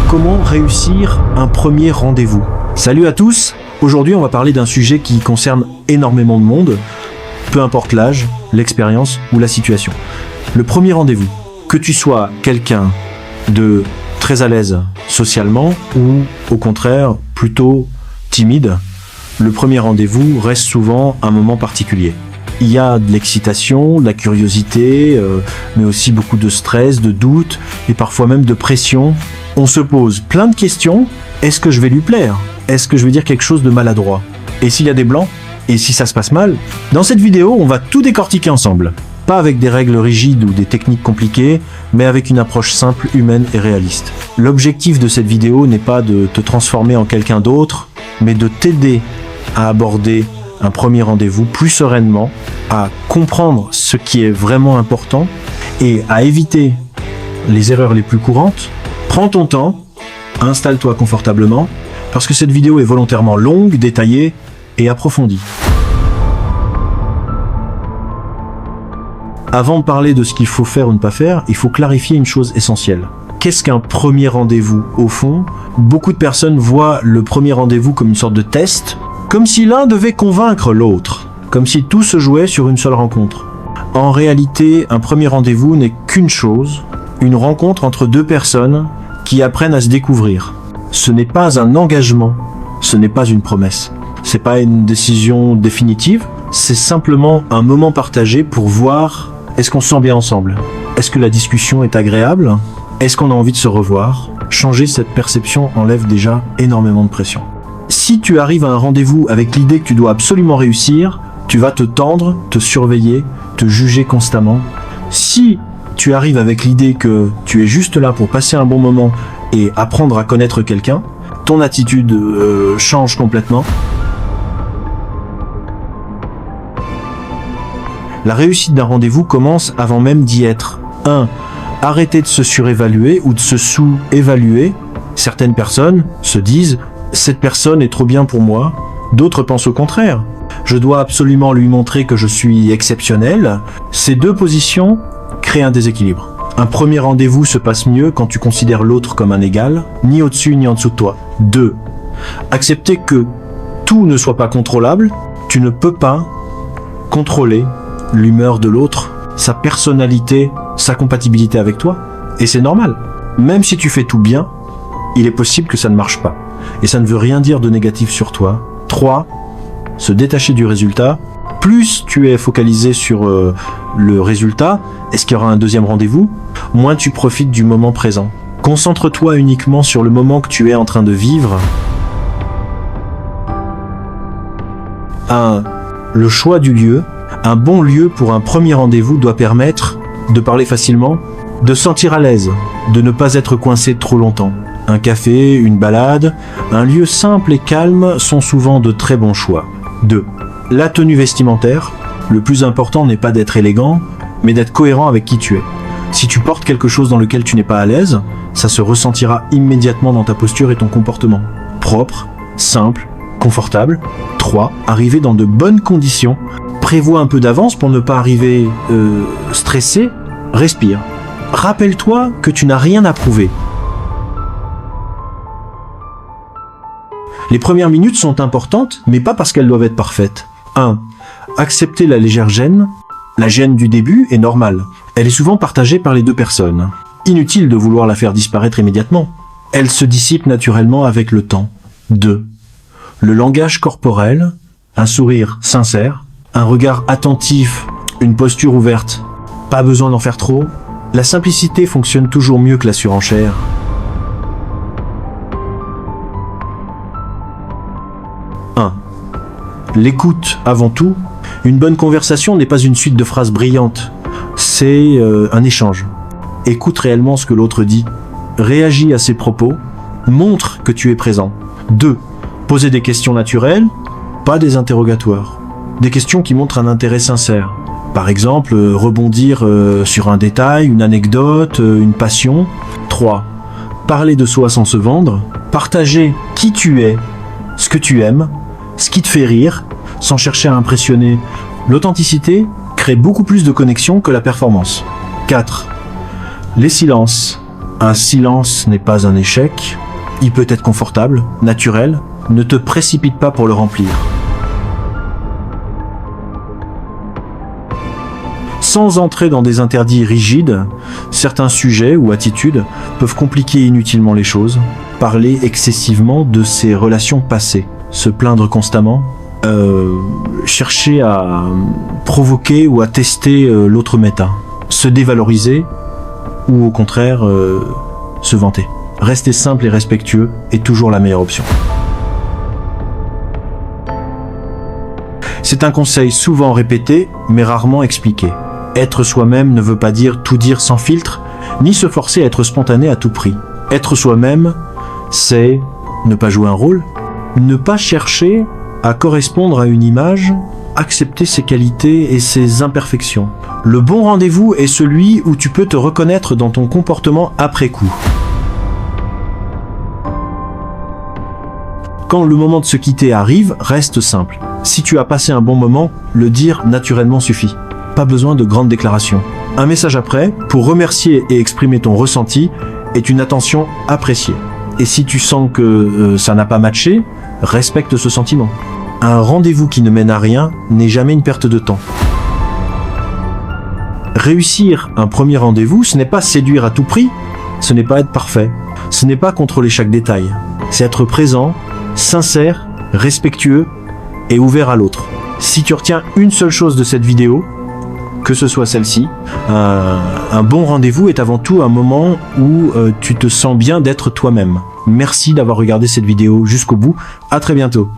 Comment réussir un premier rendez-vous? Salut à tous! Aujourd'hui, on va parler d'un sujet qui concerne énormément de monde, peu importe l'âge, l'expérience ou la situation. Le premier rendez-vous. Que tu sois quelqu'un de très à l'aise socialement ou au contraire plutôt timide, le premier rendez-vous reste souvent un moment particulier. Il y a de l'excitation, de la curiosité, mais aussi beaucoup de stress, de doute et parfois même de pression. On se pose plein de questions. Est-ce que je vais lui plaire? Est-ce que je vais dire quelque chose de maladroit? Et s'il y a des blancs? Et si ça se passe mal? Dans cette vidéo, on va tout décortiquer ensemble. Pas avec des règles rigides ou des techniques compliquées, mais avec une approche simple, humaine et réaliste. L'objectif de cette vidéo n'est pas de te transformer en quelqu'un d'autre, mais de t'aider à aborder un premier rendez-vous plus sereinement, à comprendre ce qui est vraiment important et à éviter les erreurs les plus courantes. Prends ton temps, installe-toi confortablement, parce que cette vidéo est volontairement longue, détaillée et approfondie. Avant de parler de ce qu'il faut faire ou ne pas faire, il faut clarifier une chose essentielle. Qu'est-ce qu'un premier rendez-vous au fond? Beaucoup de personnes voient le premier rendez-vous comme une sorte de test, comme si l'un devait convaincre l'autre, comme si tout se jouait sur une seule rencontre. En réalité, un premier rendez-vous n'est qu'une chose, une rencontre entre deux personnes qui apprennent à se découvrir. Ce n'est pas un engagement, ce n'est pas une promesse, c'est pas une décision définitive, c'est simplement un moment partagé pour voir est-ce qu'on se sent bien ensemble, est-ce que la discussion est agréable, est-ce qu'on a envie de se revoir. Changer cette perception enlève déjà énormément de pression. Si tu arrives à un rendez-vous avec l'idée que tu dois absolument réussir, tu vas te tendre, te surveiller, te juger constamment. Si tu arrives avec l'idée que tu es juste là pour passer un bon moment et apprendre à connaître quelqu'un, ton attitude change complètement. La réussite d'un rendez-vous commence avant même d'y être. 1. Arrêtez de se surévaluer ou de se sous-évaluer. Certaines personnes se disent « cette personne est trop bien pour moi ». D'autres pensent au contraire. Je dois absolument lui montrer que je suis exceptionnel. Ces deux positions créent un déséquilibre. Un premier rendez-vous se passe mieux quand tu considères l'autre comme un égal, ni au-dessus ni en dessous de toi. 2. Accepter que tout ne soit pas contrôlable. Tu ne peux pas contrôler l'humeur de l'autre, sa personnalité, sa compatibilité avec toi. Et c'est normal. Même si tu fais tout bien, il est possible que ça ne marche pas. Et ça ne veut rien dire de négatif sur toi. 3. Se détacher du résultat. Plus tu es focalisé sur le résultat, est-ce qu'il y aura un deuxième rendez-vous, moins tu profites du moment présent. Concentre-toi uniquement sur le moment que tu es en train de vivre. Le choix du lieu. Un bon lieu pour un premier rendez-vous doit permettre de parler facilement, de se sentir à l'aise, de ne pas être coincé trop longtemps. Un café, une balade, un lieu simple et calme sont souvent de très bons choix. 2. La tenue vestimentaire. Le plus important n'est pas d'être élégant, mais d'être cohérent avec qui tu es. Si tu portes quelque chose dans lequel tu n'es pas à l'aise, ça se ressentira immédiatement dans ta posture et ton comportement. Propre, simple, confortable. 3. Arriver dans de bonnes conditions. Prévois un peu d'avance pour ne pas arriver stressé. Respire. Rappelle-toi que tu n'as rien à prouver. Les premières minutes sont importantes, mais pas parce qu'elles doivent être parfaites. 1. Accepter la légère gêne. La gêne du début est normale. Elle est souvent partagée par les deux personnes. Inutile de vouloir la faire disparaître immédiatement. Elle se dissipe naturellement avec le temps. 2. Le langage corporel, un sourire sincère, un regard attentif, une posture ouverte. Pas besoin d'en faire trop. La simplicité fonctionne toujours mieux que la surenchère. L'écoute avant tout. Une bonne conversation n'est pas une suite de phrases brillantes, c'est un échange. Écoute réellement ce que l'autre dit, réagis à ses propos, montre que tu es présent. 2. Poser des questions naturelles, pas des interrogatoires. Des questions qui montrent un intérêt sincère. Par exemple, rebondir sur un détail, une anecdote, une passion. 3. Parler de soi sans se vendre, partager qui tu es, ce que tu aimes, ce qui te fait rire, sans chercher à impressionner. L'authenticité crée beaucoup plus de connexion que la performance. 4. Les silences. Un silence n'est pas un échec. Il peut être confortable, naturel. Ne te précipite pas pour le remplir. Sans entrer dans des interdits rigides, certains sujets ou attitudes peuvent compliquer inutilement les choses. Parler excessivement de ses relations passées, se plaindre constamment, chercher à provoquer ou à tester l'autre méta, se dévaloriser ou au contraire se vanter. Rester simple et respectueux est toujours la meilleure option. C'est un conseil souvent répété mais rarement expliqué. Être soi-même ne veut pas dire tout dire sans filtre, ni se forcer à être spontané à tout prix. Être soi-même, c'est ne pas jouer un rôle, ne pas chercher à correspondre à une image, accepter ses qualités et ses imperfections. Le bon rendez-vous est celui où tu peux te reconnaître dans ton comportement après coup. Quand le moment de se quitter arrive, reste simple. Si tu as passé un bon moment, le dire naturellement suffit. Pas besoin de grandes déclarations. Un message après, pour remercier et exprimer ton ressenti, est une attention appréciée. Et si tu sens que ça n'a pas matché, respecte ce sentiment. Un rendez-vous qui ne mène à rien n'est jamais une perte de temps. Réussir un premier rendez-vous, ce n'est pas séduire à tout prix, ce n'est pas être parfait, ce n'est pas contrôler chaque détail. C'est être présent, sincère, respectueux et ouvert à l'autre. Si tu retiens une seule chose de cette vidéo, que ce soit celle-ci, un bon rendez-vous est avant tout un moment où tu te sens bien d'être toi-même. Merci d'avoir regardé cette vidéo jusqu'au bout. À très bientôt.